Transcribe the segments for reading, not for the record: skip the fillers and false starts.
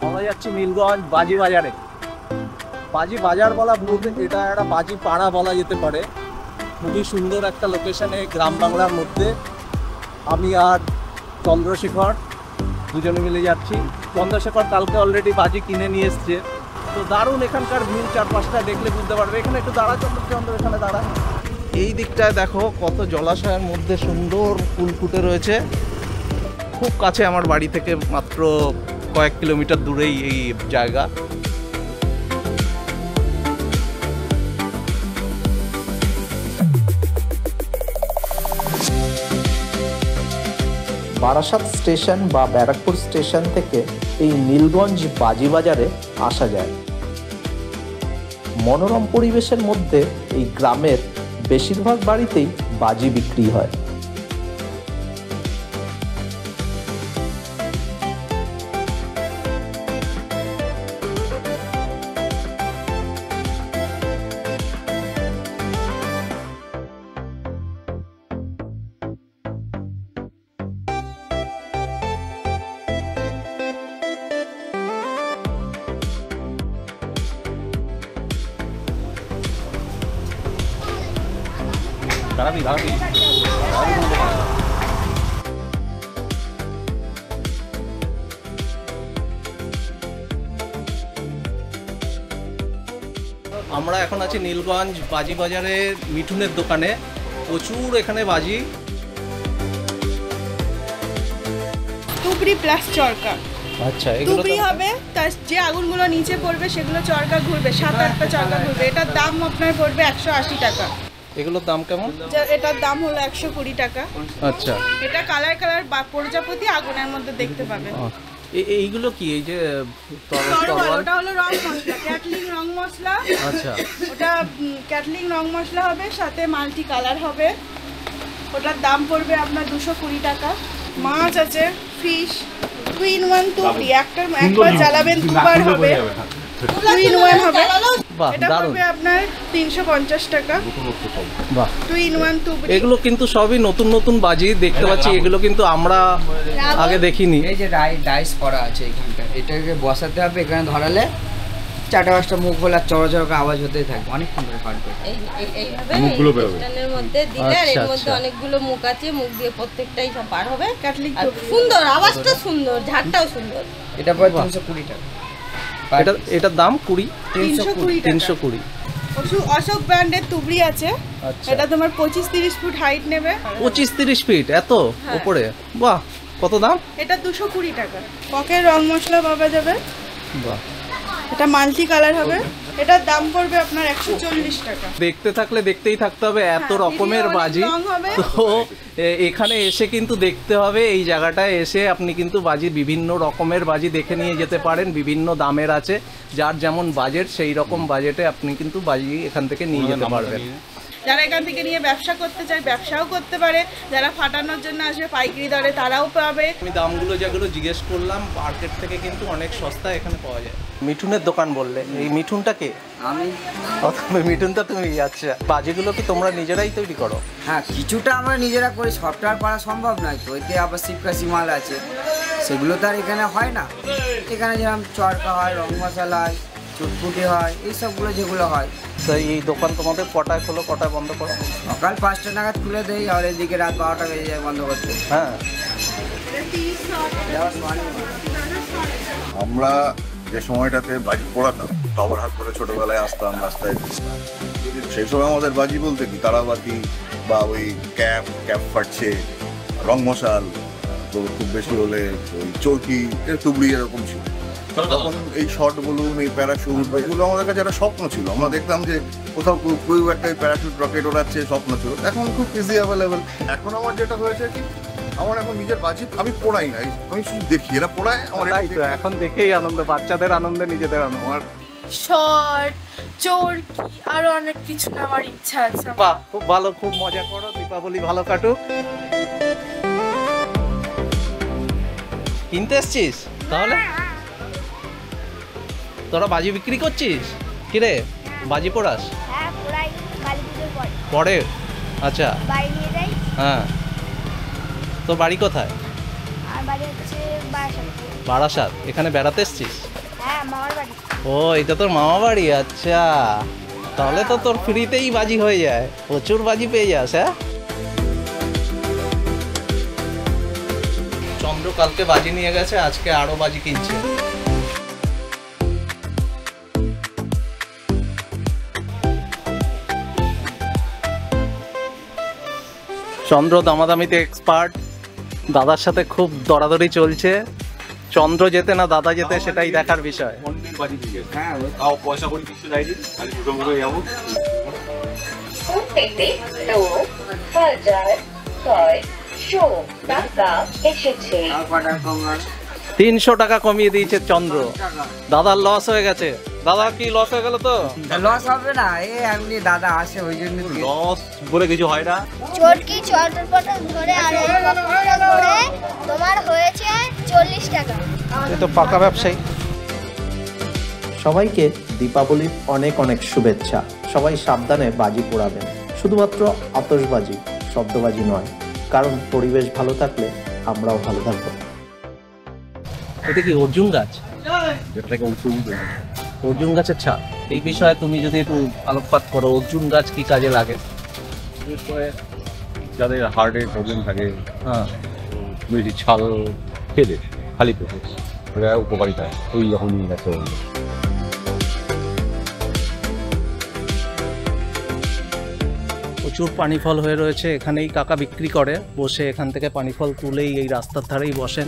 আমরা যাচ্ছি নীলগঞ্জ বাজি বাজারে। বাজি বাজার বলা ভুল, এটা একটা বাজি পাড়া বলা যেতে পারে। খুবই সুন্দর একটা লোকেশনে, গ্রাম বাংলার মধ্যে। আমি আর চন্দ্রশেখর দুজনে মিলে যাচ্ছি। চন্দ্রশেখর কালকে অলরেডি বাজি কিনে নিয়ে এসছে। তো দারুণ এখানকার ভিড়, চারপাশটা দেখলে বুঝতে পারবে। এখানে একটু দাঁড়া চন্দ্র, এখানে দাঁড়া। এই দিকটায় দেখো কত জলাশয়ের মধ্যে সুন্দর ফুল ফুটে রয়েছে। খুব কাছে আমার বাড়ি থেকে, মাত্র কয়েক কিলোমিটার দূরেই এই জায়গা। বারাসাত স্টেশন বা ব্যারাকপুর স্টেশন থেকে এই নীলগঞ্জ বাজি বাজারে আসা যায়। মনোরম পরিবেশের মধ্যে এই গ্রামের বেশিরভাগ বাড়িতেই বাজি বিক্রি হয়। দাঁড়াবি দাঁড়াবি আমরা এখন আছি নীলগঞ্জ বাজি বাজারে মিঠুনের দোকানে। প্রচুর এখানে বাজি। তুবড়ি প্লাস চরকা। আচ্ছা, তুবড়ি হবে, তার যে আগুনগুলো নিচে পড়বে সেগুলো চরকা ঘুরবে, 7-8টা চরকা ঘুরবে। এটার দাম আপনার পড়বে 180 টাকা। এগুলোর দাম কেমন? এটার দাম হলো 120 টাকা। আচ্ছা, এটা কালার কালার প্রজাপতি আগুনের মধ্যে দেখতে পাবেন। এইগুলো কি? এই যে ওটা হলো রং মশলা, ক্যাটলিং রং মশলা। আচ্ছা, ওটা ক্যাটলিং রং মশলা হবে, সাথে মাল্টি কালার হবে। ওটার দাম পড়বে আপনার 220 টাকা। মাছ আছে, ফিশ, 2-in-1 তুবড়ি। একবার জ্বালাবেন দুবার হবে, 2-in-1 হবে। এটা পড়বে আপনার 350 টাকা। 2-in-1 তুবড়ি। এগুলো কিন্তু সবই নতুন নতুন বাজি দেখতে পাচ্ছি। এগুলো কিন্তু আমরা আগে দেখিনি। এই যে ডাইস করা আছে এখানটা, এটাকে বসাতে হবে। এখানে ধরালে 4-5টা মুখ বলে চড় চড় আওয়াজ হতেই থাকবে, অনেকক্ষণ ধরে ফাটবে। এইভাবে স্ট্যান্ডের মধ্যে দিলে আর এর মধ্যে অনেকগুলো মুখ আছে, মুখ দিয়ে প্রত্যেকটাই সব পার হবে। ক্যাটলিং সুন্দর, আওয়াজটা সুন্দর, ঝাড়টাও সুন্দর। এটা পড়ে 320 টাকা। এটার দাম 320। অশোক ব্র্যান্ডের তুবড়ি আছে। এটা তোমার 25-30 ফুট হাইট নেবে। 25-30 ফিট এত উপরে? বাহ, কত দাম? এটা 220 টাকা। পকের রং মশলা পাওয়া যাবে। বাহ, এটা মাল্টি কালার হবে। এটার দাম পড়বে আপনার 140 টাকা। দেখতে থাকলে দেখতেই থাকতে হবে, এত রকমের বাজি। তো এখানে এসে কিন্তু দেখতে হবে, এই জায়গাটায় এসে আপনি কিন্তু বাজি, বিভিন্ন রকমের বাজি দেখে নিয়ে যেতে পারেন। বিভিন্ন দামের আছে, যার যেমন বাজেট সেই রকম বাজেটে আপনি কিন্তু বাজি এখান থেকে নিয়ে যেতে পারবেন। যারা এখান থেকে নিয়ে ব্যবসা করতে চায় ব্যবসাও করতে পারে, যারা ফাটানোর জন্য আসবে পাইকারি দরে তারাও পাবে। আমি দামগুলো যেগুলো জিজ্ঞেস করলাম, মার্কেট থেকে কিন্তু অনেক সস্তা এখানে পাওয়া যায়। মিঠুনের দোকান বললে, এই মিঠুনটা কে? আমি। মিঠুনটা তুমি? আচ্ছা, বাজিগুলো কি তোমরা নিজেরাই তৈরি করো? হ্যাঁ, কিছুটা আমরা নিজেরা করি, সবটা করা সম্ভব নয় তো। এতে আবার শিবকাশি মাল আছে, সেগুলো তো আর এখানে হয় না। এখানে যেরকম চরকা হয়, রং মশলা হয়, চটপুটি হয়, এইসবগুলো যেগুলো হয়। তো এই দোকান তোমাদের কটায় খোলো, কটায় বন্ধ করো? সকাল 5টা নাগাদ খুলে দেই, আর এদিকে রাত 12টা বেজে যায় বন্ধ করতে। হ্যাঁ, আমরা যে সময়টাতে বাজি পোড়াতাম, সবার হাত করে ছোটবেলায় আসতাম, রাস্তায় সেই সময় আমাদের বাজি বলতে কি তারাবাতি বা ওই ক্যাপ ফাটছে, রং মশাল, তো খুব বেশি হলে ওই চরকি, তুবড়ি এরকম ছিল। তখন এই শর্ট বলুন, এই প্যারাশুট, এগুলো আমাদের কাছে একটা স্বপ্ন ছিল। আমরা দেখতাম যে কোথাও কেউ একটা প্যারাশুট রকেট ওড়াচ্ছে, স্বপ্ন ছিল। এখন খুব ইজি অ্যাভেলেবেল। এখন আমার যেটা হয়েছে কি, আমার এখন নিজের বাজি আমি পোড়াই না, আমি শুধু দেখি এরা পোড়ায়। আমার এখন দেখেই আনন্দ, বাচ্চাদের আনন্দে নিজেদের আনন্দ। আমার শর্ট, চরকি, আরো অনেক কিছু নেওয়ার ইচ্ছা আছে। বাহ, খুব ভালো, খুব মজা করো, দীপাবলি ভালো কাটুক। কিনতে এসছিস তাহলে? তোরা বাজি বিক্রি করছিস? কিরে, বাজি পোড়াস? হ্যাঁ, পোড়াই, কালী পুজোর পরে। পরে? আচ্ছা, বাড়ি নিয়ে যাই। হ্যাঁ। তোর বাড়ি কোথায়? আর বাড়ি হচ্ছে বারাসাত। বারাসাত, এখানে বেড়াতে এসছিস? হ্যাঁ মামার বাড়ি। ও এটা তোর মামা বাড়ি, আচ্ছা। তাহলে তো তোর ফ্রিতেই বাজি হয়ে যায়, প্রচুর বাজি পেয়ে যাস। হ্যাঁ, চন্দ্র কালকে বাজি নিয়ে গেছে, আজকে আরো বাজি কিনছে। চন্দ্র দামাদামিতে এক্সপার্ট, দাদার সাথে খুব দরাদরি চলছে। চন্দ্র যেতে না দাদা যেতে সেটাই দেখার বিষয়। হ্যাঁ পয়সা করে কিছু দেয়নি, খালি দুটো মুখে যাবো। আর কটা কম আর 300 টাকা কমিয়ে দিয়েছে চন্দ্র। দাদার লস হয়ে গেছে। দাদা কি লস হয়ে গেল? তো লস হবে না, এমনি দাদা আসে ওই জন্য লস বলে কিছু হয় না। চটকি চটপটা ধরে আর এই পকোড়া ধরে তোমার হয়েছে 40 টাকা। এ তো পাকা ব্যবসায়ী। সবাইকে দীপাবলির অনেক অনেক শুভেচ্ছা। সবাই সাবধানে বাজি পোড়াবেন, শুধুমাত্র আতশবাজি, শব্দবাজি নয়, কারণ পরিবেশ ভালো থাকলে আমরাও ভালো থাকবো। এটা কি অর্জুন গাছ? অর্জুন গাছের ছাপ, এই বিষয়ে তুমি যদি একটু আলোকপাত করো, অর্জুন গাছ কি কাজে লাগে? যাদের হার্টের প্রবলেম থাকে, হ্যাঁ, বেশি ছাল খেলে খালি পেটে ওটা উপকারিতা, ওই যখনই গেছে। প্রচুর পানি ফল হয়ে রয়েছে। এখানেই কাকা বিক্রি করে, বসে এখান থেকে পানি ফল তুলেই এই রাস্তার ধারেই বসেন।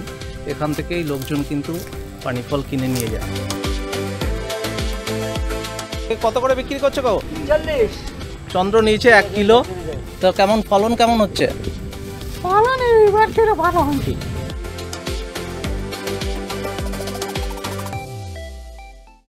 এখান থেকেই লোকজন কিন্তু পানি ফল কিনে নিয়ে যায়। কত করে বিক্রি করছো গো? 40। চন্দ্র নিয়েছে 1 কিলো। তো কেমন ফলন কেমন হচ্ছে? ফলন এবার থেকে ভালো হচ্ছে।